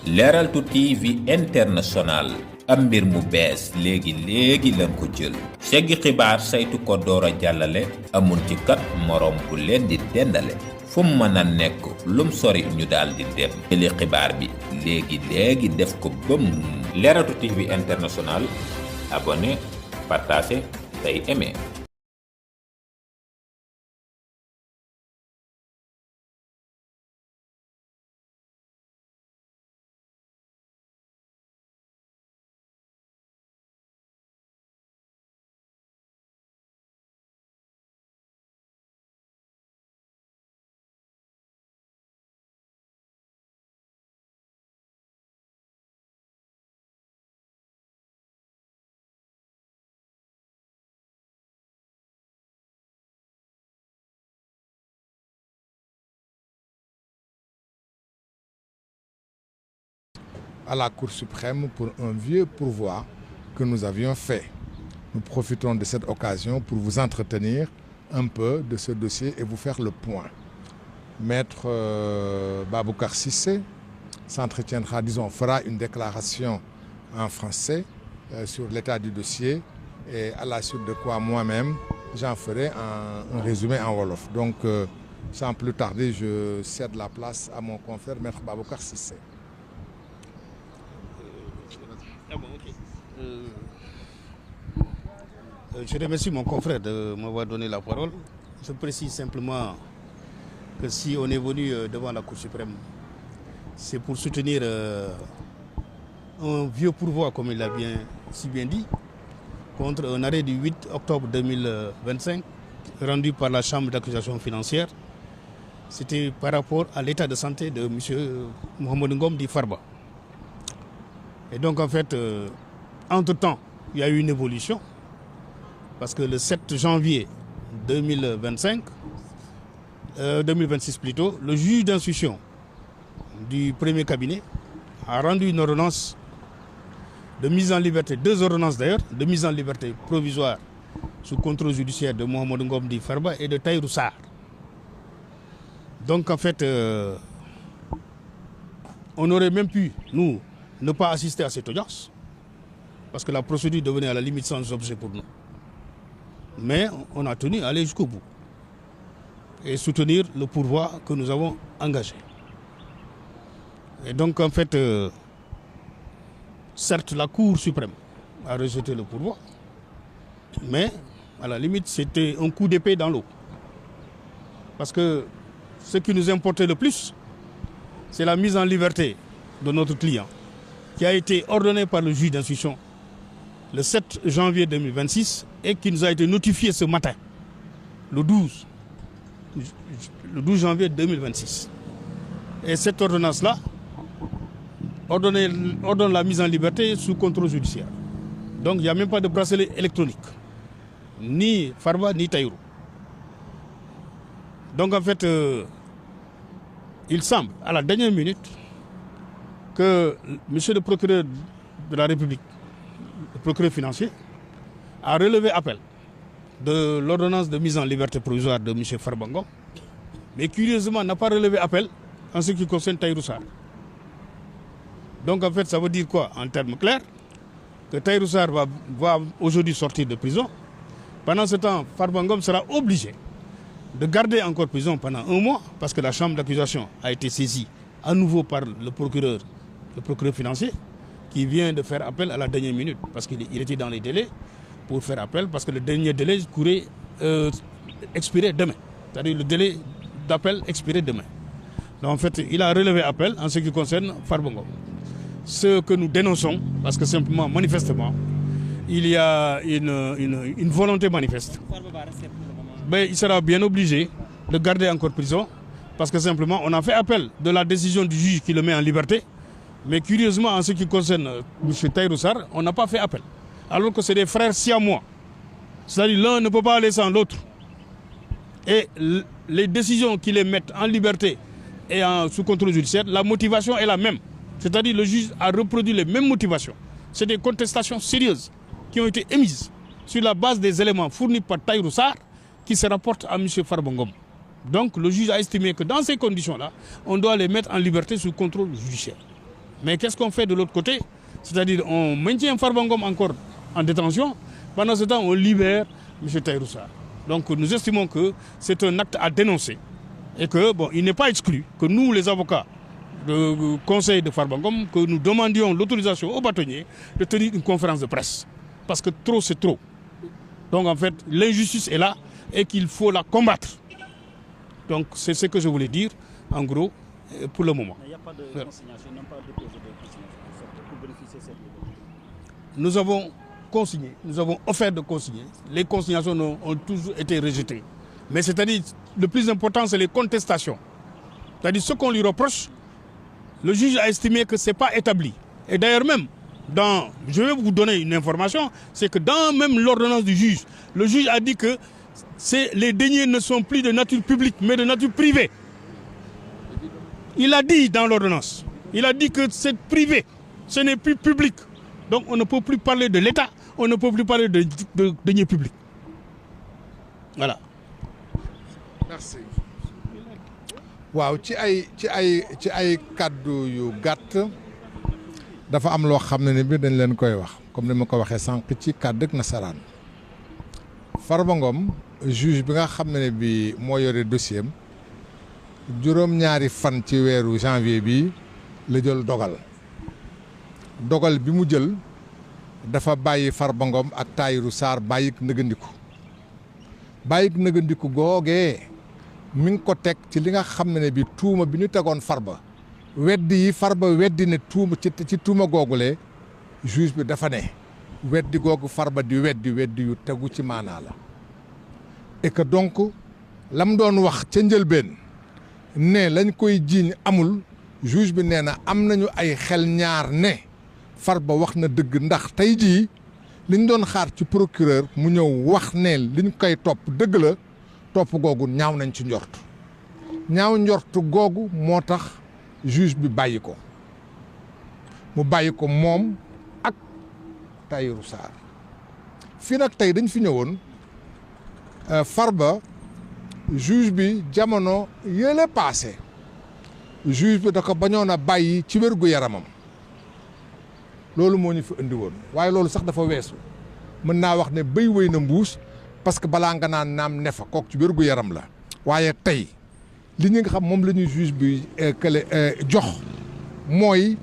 Leral TV International am mbir mu bees léegi lañ ko jël seggi xibaar saytu ko doora jàllale amul ci kat morom bu leen di dendale fu mën a nekk lum sori ñu daal di dem jëli xibaar bi léegi def ko bëm Leral TV International abonné partagé tey aimé. À la Cour suprême pour un vieux pourvoi que nous avions fait. Nous profitons de cette occasion pour vous entretenir un peu de ce dossier et vous faire le point. Maître Baboucar Cissé s'entretiendra, fera une déclaration en français sur l'état du dossier et à la suite de quoi moi-même j'en ferai un résumé en wolof. Donc sans plus tarder, je cède la place à mon confrère Maître Baboucar Cissé. Je remercie mon confrère de m'avoir donné la parole. Je précise simplement que si on est venu devant la Cour suprême, c'est pour soutenir un vieux pourvoi, comme il l'a si bien dit, contre un arrêt du 8 octobre 2025 rendu par la Chambre d'accusation financière. C'était par rapport à l'état de santé de M. Mohamed Ngom Di Farba. Et donc en fait, entre-temps, il y a eu une évolution parce que le 7 janvier 2026 plutôt, le juge d'instruction du premier cabinet a rendu une ordonnance de mise en liberté, 2 ordonnances d'ailleurs, de mise en liberté provisoire sous contrôle judiciaire de Mohamed Ngom Di Farba et de Tahirou Sarr. Donc en fait, on aurait même pu, nous, ne pas assister à cette audience, parce que la procédure devenait à la limite sans objet pour nous. Mais on a tenu à aller jusqu'au bout et soutenir le pourvoi que nous avons engagé. Et donc en fait, certes la Cour suprême a rejeté le pourvoi, mais à la limite c'était un coup d'épée dans l'eau. Parce que ce qui nous importait le plus, c'est la mise en liberté de notre client, qui a été ordonné par le juge d'instruction le 7 janvier 2026 et qui nous a été notifié ce matin, le 12 janvier 2026. Et cette ordonnance-là ordonne la mise en liberté sous contrôle judiciaire. Donc il n'y a même pas de bracelet électronique, ni Farba ni Tahirou. Donc en fait, il semble à la dernière minute que monsieur le procureur de la République, le procureur financier, a relevé appel de l'ordonnance de mise en liberté provisoire de M. Farba Ngom, mais curieusement n'a pas relevé appel en ce qui concerne Tahirou Sarr. Donc en fait, ça veut dire quoi en termes clairs? Que Tahirou Sarr va aujourd'hui sortir de prison. Pendant ce temps, Farba Ngom sera obligé de garder encore prison pendant 1 mois parce que la chambre d'accusation a été saisie à nouveau par le procureur financier, qui vient de faire appel à la dernière minute parce qu'il était dans les délais pour faire appel parce que le dernier délai courait expirer demain. C'est-à-dire le délai d'appel expirait demain. Donc en fait, il a relevé appel en ce qui concerne Farba Ngom. Ce que nous dénonçons, parce que simplement, manifestement, il y a une volonté manifeste. Mais il sera bien obligé de garder encore prison parce que simplement, on a fait appel de la décision du juge qui le met en liberté. Mais curieusement, en ce qui concerne M. Tahirou Sarr, on n'a pas fait appel. Alors que c'est des frères siamois. C'est-à-dire l'un ne peut pas aller sans l'autre. Et les décisions qui les mettent en liberté et sous contrôle judiciaire, la motivation est la même. C'est-à-dire le juge a reproduit les mêmes motivations. C'est des contestations sérieuses qui ont été émises sur la base des éléments fournis par Tahirou Sarr qui se rapportent à M. Farba Ngom. Donc le juge a estimé que dans ces conditions-là, on doit les mettre en liberté sous contrôle judiciaire. Mais qu'est-ce qu'on fait de l'autre côté? C'est-à-dire on maintient Farba Ngom encore en détention. Pendant ce temps, on libère M. Tahirou Sarr. Donc nous estimons que c'est un acte à dénoncer. Et que, bon, il n'est pas exclu que nous, les avocats du conseil de Farba Ngom, que nous demandions l'autorisation aux bâtonniers de tenir une conférence de presse. Parce que trop, c'est trop. Donc en fait, l'injustice est là et qu'il faut la combattre. Donc c'est ce que je voulais dire, en gros, pour le moment. Il n'y a pas de consignation, ils n'ont pas déposé de consignation pour bénéficier de cette liberté. Nous avons consigné, nous avons offert de consigner. Les consignations ont toujours été rejetées. Mais c'est-à-dire, le plus important, c'est les contestations. C'est-à-dire, ce qu'on lui reproche, le juge a estimé que ce n'est pas établi. Et d'ailleurs même, je vais vous donner une information, c'est que dans même l'ordonnance du juge, le juge a dit que les deniers ne sont plus de nature publique, mais de nature privée. Il a dit dans l'ordonnance, il a dit que c'est privé, ce n'est plus public. Donc on ne peut plus parler de l'État, on ne peut plus parler de deniers publics. Voilà. Merci. waaw ci ay kàddu yu gàtt dafa am loo xam ne bi dañ leen koy wax comme ni ma ko waxee sànq ci kàddug nasaraan Farba Ngom juge bi nga xam ne bi moo yore dossier am juróom-ñaari fan ci weeru janvier bi la jël dogal bi mu jël dafa bàyyi Farba Ngom ak Tahirou Sarr bàyyik nëgandiku googee mi ngi ko teg ci li nga xam ne bi tuuma bi ñu tegoon Farba weddi ne tuuma ci tuuma googulee juge bi dafa ne weddi googu Farba di weddi yu tegu ci maanaa la et que donc lam doon wax ca njëlbeen ne lañ koy jiiñ amul juge bi nee na am nañu ay xel ñaar ne Farba wax na dëgg ndax tey jii liñ doon xaar ci procureur mu ñëw wax ne liñ koy topp dëgg la topp googu ñaaw nañ ci njort googu moo tax juge bi bàyyi ko moom ak Tahirou Sarr fii nag tey dañ fi ñëwoon Farba juge bi jamono yële passé juge bi da ko bañoon a bàyyi ci wérgu yaramam loolu moo ñu fi indi woon waaye loolu sax dafa weesu mën naa wax ne béy wéy na mbuus parce que balaa nga naan naam ne fa kook ci wérgu yaram la waaye tey li ñu nga xam moom la ñuy juge bi jox mooy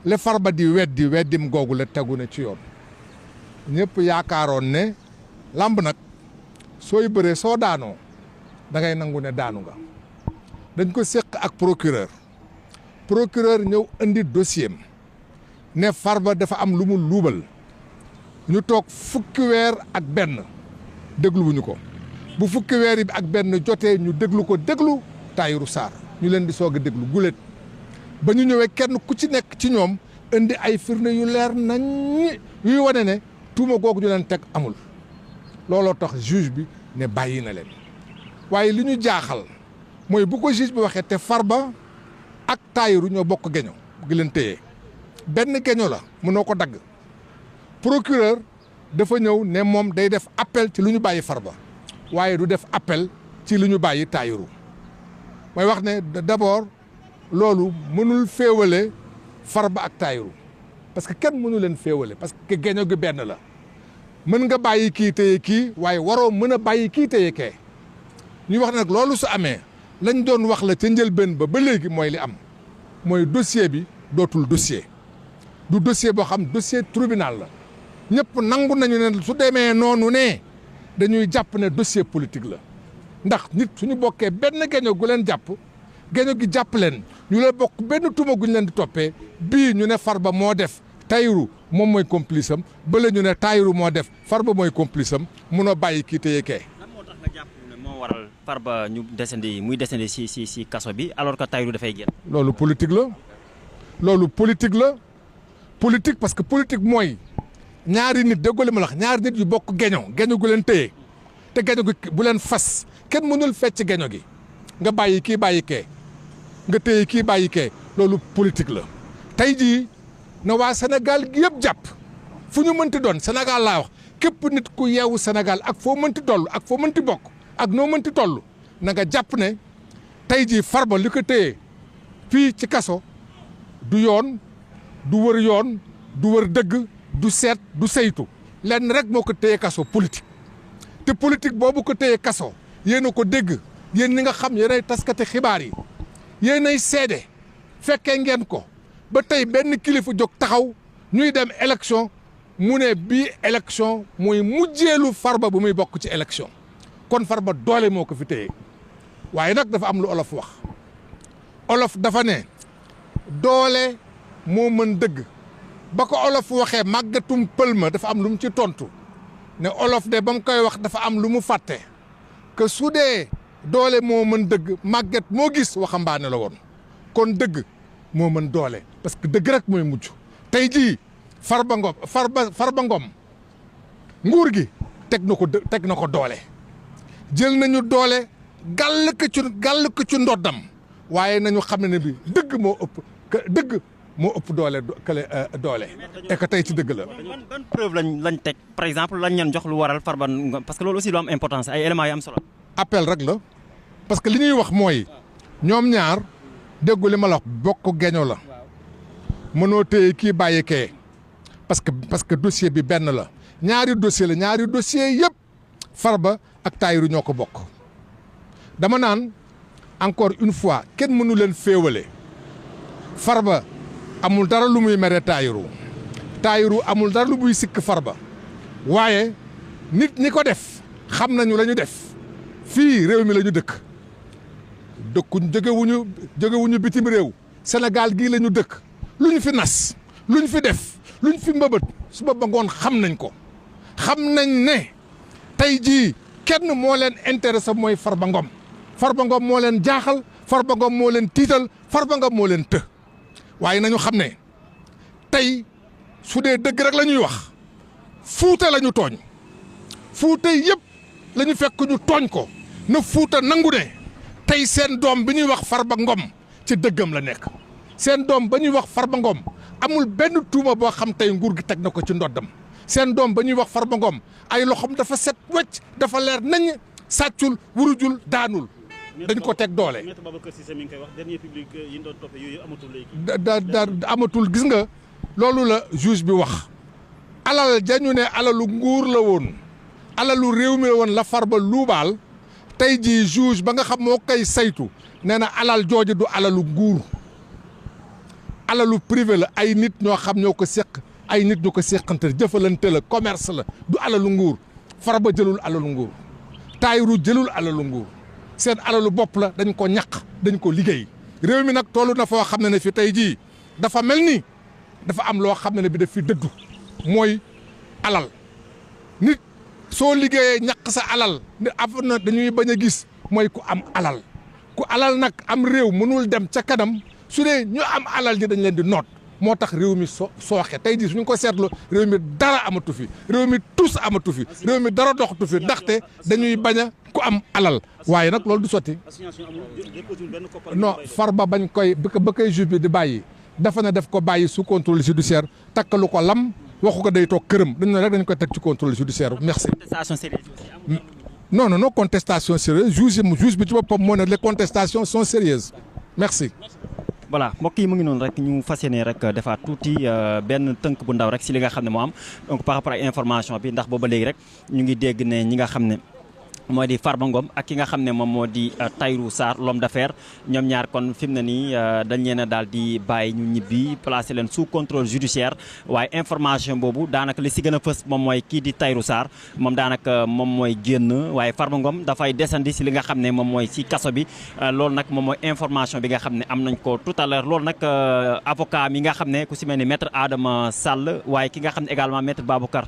le Farba di weddim googu la tegu na ci yoon ñëpp yaakaaroon ne làmb nag sooy bëree soo daanoo da ngay nangu ne daanu nga dañ ko séq ak procureur ñëw indi dossier am ne Farba dafa am lu mu luubal ñu toog fukki weer ak benn dégluwuñu ko bu fukki weer yi ak benn jotee ñu déglu Tahirou Sarr ñu leen di soog a déglu gulet ba ñu ñëwee kenn ku ci nekk ci ñoom indi ay firnde yu leer nañ yuy wane ne tuuma googu ñu leen teg amul looloo tax juge bi ne bàyyi na leen waaye li ñu jaaxal mooy bu ko juge bi waxee te Farba ak Tahirou ñoo bokk geño gi leen téye benn geño la mënoo ko dagg procureur dafa ñëw ne moom day def appel ci lu ñu bàyyi Farba waaye du def appel ci lu ñu bàyyi Tahirou mooy wax ne d'abord loolu mënul féewale Farba ak Tahirou parce que kenn mënu leen féewale parce que geño gi benn la mën nga bàyyi kii téye kii waaye waroo mën a bàyyi kii téye kee ñu wax nag loolu su amee lañ doon wax la ca njëlbeen ba léegi mooy li am mooy dossier bi dootul dossier du dossier boo xam dossier tribunal la ñëpp nangu nañu ne su demee noonu ne dañuy jàpp ne dossier politique la ndax nit suñu bokkee benn geño gu leen jàpp geño gi jàpp leen ñu leen bokk benn tuuma gu ñu leen di toppee bii ñu ne Farba moo def Tahirou moom mooy complice am bële ñu ne Tahirou moo def Farba mooy complice am munoo bàyyi kii téye kee. lan moo tax nga jàpp ne moo waral Farba ñu desandi si kaso bi alors que Tahirou dafay génn. loolu politique la politique parce que politique mooy ñaari nit déggoo li ma la wax ñaari nit yu bokk geño gu leen téye te geño gi bu leen fas kenn mënul fecc geño gi nga bàyyi kii bàyyi kee nga téye kii bàyyi kee loolu politique la. tey jii na waa Sénégal gi yëpp jàpp fu ñu mënti doon Sénégal laa wax képp nit ku yeewu Sénégal ak foo mënti toll ak foo mënti bokk ak noo mënti toll na nga jàpp ne tey jii Farba li ko téye fii ci kaso du yoon du wër yoon du wër dëgg du seet du saytu lenn rek moo ko téye kaso politique te politique boobu ko téye kaso yéen a ko dégg yéen ñi nga xam yéenay taskati xibaar yi yéenay seede fekkee ngeen ko ba tey benn kilifa jóg taxaw ñuy dem élection mu ne bii élection mooy mujjeelu Farba bu muy bokk ci élection kon Farba doole moo ko fi téye waaye nag dafa am lu olof wax olof dafa ne doole moo mën dëgg ba ko olof waxee màggatum pël ma dafa am lu mu ci tontu ne olof de ba mu koy wax dafa am lu mu fàtte que su dee doole moo mën dëgg màggat moo gis waxambaane la woon kon dëgg moo mën doole parce que dëgg rek mooy mujj tey jii Farba Ngom nguur gi teg na ko doole jël nañu doole gàll ko ci ndoddam waaye nañu xam ne bi dëgg moo ëpp doole doole et que tey ci dëgg la. ban preuve lañ teg par exemple lañ leen jox lu waral Farba Ngom parce que loolu aussi lu am importance ay éléments yu am solo. appel rek la parce que li ñuy wax mooy ñoom ñaar déggu li ma la wax bokk geño la mënoo téye kii bàyyi kee parce que dossier bi benn la ñaari dossier yëpp Farba ak Tahirou ñoo ko bokk dama naan encore une fois kenn mënu leen féewale Farba amul dara lu muy mere Tahirou amul dara lu muy sikk Farba waaye nit ñi ko def xam nañu la ñu def fii réew mi la ñu dëkkuñ jógewuñu bitim réew Sénégal gii la ñu dëkk lu ñu fi nas lu ñu fi def lu ñu fi mbëbët suba ba ngoon xam nañ ko xam nañ ne tey jii kenn moo leen intéressé mooy Farba Ngom moo leen jaaxal Farba Ngom moo leen tiital Farba Ngom moo leen të waaye nañu xam ne tey su dee dëgg rek la ñuy wax Fuuta la ñu tooñ Fuuta yëpp la ñu fekk ñu tooñ ko na Fuuta nangu ne tey seen doom bi ñuy wax Farba Ngom ci dëggam la nekk seen doom ba ñuy wax Farba Ngom amul benn tuuma boo xam tey nguur gi teg na ko ci ndoddam seen doom ba ñuy wax Farba Ngom ay loxoom dafa set wecc dafa leer nañ sàccul wurujul daanul dañ ko teg doole. Maître Babacar Cissé mi ngi koy wax dernier public yi ñu doon toppee yooyu amatul léegi. amatul gis nga loolu la juge bi wax alal jañu ne alalu nguur la woon alalu réew mi la woon la Farba luubaal tey jii juge ba nga xam moo koy saytu nee na alal jooju du alalu nguur alalu privé la ay nit ñoo xam ñoo ko seq ay nit ñu ko seqante jëfalante la commerce la du alalu nguur Farba jëlul alalu nguur Tahirou jëlul alalu nguur seen alalu bopp la dañ ko ñaq dañ ko liggéey réew mi nag tollu na foo xam ne fi tey jii dafa mel ni dafa am loo xam ne bi daf fi dëddu mooy alal nit soo liggéeyee ñaq sa alal ni af na dañuy bañ a gis mooy ku am alal nag am réew mënul dem ca kanam su dee ñu am alal ji dañ leen di noot moo tax réew mi sooxe tey jii suñu ko seetlu réew mi dara amatu fi réew mi tus amatu fi réew mi dara doxatu fi ndaxte dañuy bañ a ku am alal waaye nag loolu du sotti non Farba bañ koy ba koy juge bi di bàyyi dafa na def ko bàyyi sous contrôle judiciaire takkalu ko lam waxu ko day toog këram dañ ne rek dañ koy teg ci contrôle judiciaire merci. non contestation sérieuse juge bi ci boppam moo ne les contestations sont sérieuses merci. voilà mbokk yi mu ngi noonu rek ñu fas yéene rek defaat tuuti benn tënk bu ndaw rek si li nga xam ne moo am donc par rapport ak information bi ndax booba léegi rek ñu ngi dégg ne ñi nga xam ne moo di Farba Ngom ak ki nga xam ne moom moo di Tahirou Sarr l'homme d'affaires ñoom ñaar kon fi mu ne nii dañ leen a daal di bàyyi ñu ñibbi placé leen sous contrôle judiciaire waaye information boobu daanaka li si gën a fës moom mooy kii di Tahirou Sarr moom daanaka moom mooy génn waaye Farba Ngom dafay desandi si li nga xam ne moom mooy si kaso bi loolu nag moom mooy information bi nga xam ne am nañ ko tout à l'heure loolu nag avocat mi nga xam ne ku si mel ni maître Adama Sall waaye ki nga xam ne également maître Babacar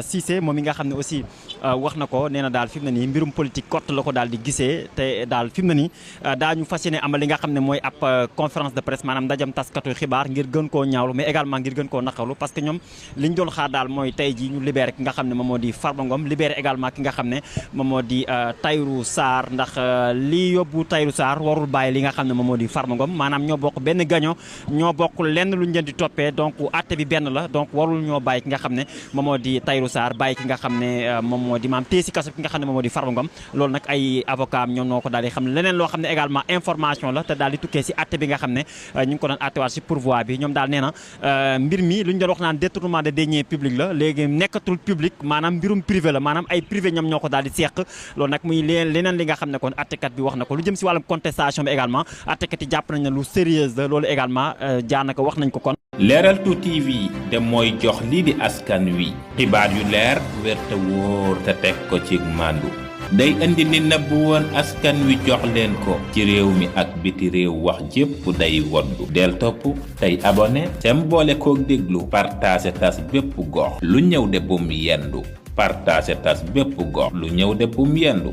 Cissé moom mi nga xam ne aussi wax na ko nee na daal fi mu ne nii mbirum politique kott la ko daal di gisee te daal fi mu ne nii daañu fas yéene amal li nga xam ne mooy ab conférence de presse maanaam ndajam taskatu xibaar ngir gën koo ñaawlu mais également ngir gën koo naqarlu parce que ñoom li ñu doon xaar daal mooy tey ji ñu libéré ki nga xam ne moom moo di Farba Ngom libéré également ki nga xam ne moom moo di Tahirou Sarr ndax lii yóbbu Tahirou Sarr warul bàyyi li nga xam ne moom moo di Farba Ngom maanaam ñoo bokk benn gaño ñoo bokk lenn lu ñu leen di toppee donc atte bi benn la donc warul ñoo bàyyi ki nga xam ne moom moo di Tahirou Sarr bàyyi ki nga xam ne moom moo di maam téye si kaso ki nga xam ne moom moo di Farba Ngom loolu nag ay avocat ñoom noo ko daal di xam leneen loo xam ne également information la te daal di tukkee si atte bi nga xam ne ñu ngi ko doon attewaat si pourvoi bi ñoom daal nee na mbir mi lu ñu doon wax naan détournement de deniers publics la léegi nekkatul public maanaam mbirum privé la maanaam ay privé ñoom ñoo ko daal di seq loolu nag muy leneen li nga xam ne kon attekat bi wax na ko lu jëm si wàllum contestation bi également attekat yi jàpp nañ ne lu sérieuse la loolu également jaanaka wax nañ ko kon. Leral 2 TV de mooy jox lii di askan wi xibaar yu leer wér te wóor te teg ko ci màndu day indi li nëbbu woon askan wi jox leen ko ci réew mi ak biti réew wax jépp day woddu del topp tey abonné sem boole kook déglu partage tas bépp gox lu ñëw de bum yendu partage tas bépp gox lu ñëw de bum yendu